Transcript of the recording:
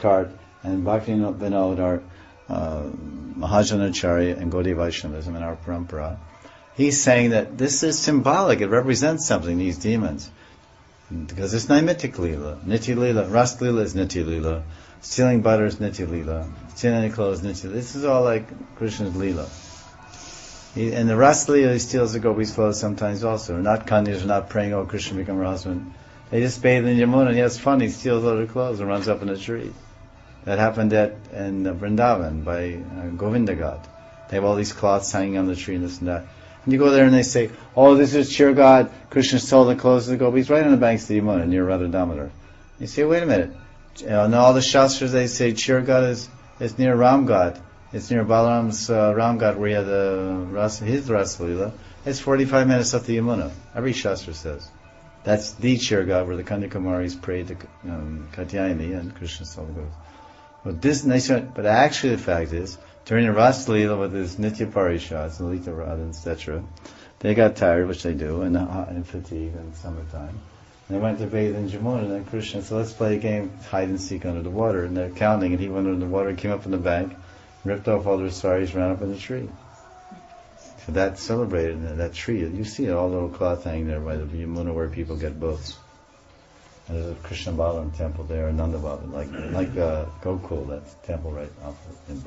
card, and Bhakti Vinod, our Mahajanacharya and Gaudiya Vaishnavism in our parampara, he's saying that this is symbolic, it represents something, these demons. Because it's Naimittik Leela. Nitya Leela, Ras Leela is Nitya Leela. Stealing butter is Nitya Leela. Stealing any clothes is Nitya Leela. This is all like Krishna's Leela. And the Ras Leela, he steals the gopis' clothes sometimes also. Not Kanyas are not praying, oh Krishna become her husband. They just bathe in Yamuna and he has fun, he steals all their clothes and runs up in a tree. That happened in Vrindavan by Govinda God. They have all these cloths hanging on the tree and this and that. And you go there and they say, oh, this is Chir God, Krishna stole the clothes of the gopis, right on the banks of the Yamuna near Radha Damodar. You say, wait a minute. In all the Shastras they say Chir God is near Ram God. It's near Balaram's Ram God where he had his Ras Leela. It's 45 minutes up the Yamuna. Every Shastra says. That's the Chir God where the Kanyakumaris prayed to Katyayani and Krishna stole the gopis. But actually the fact is, during the Ras Leela with his Nitya Parishads, Lalita Radha, etc., they got tired, which they do, and fatigued in summertime. And they went to bathe in Jamuna, and then Krishna said, let's play a game, hide and seek under the water. And they're counting, and he went under the water, came up on the bank, ripped off all their saris, ran up in the tree. So that's celebrated in that tree. You see it, all little cloth hanging there by the Yamuna where people get boats. And there's a Krishna Balaram temple there, Nanda Balaram, like Gokul, that's the temple right off in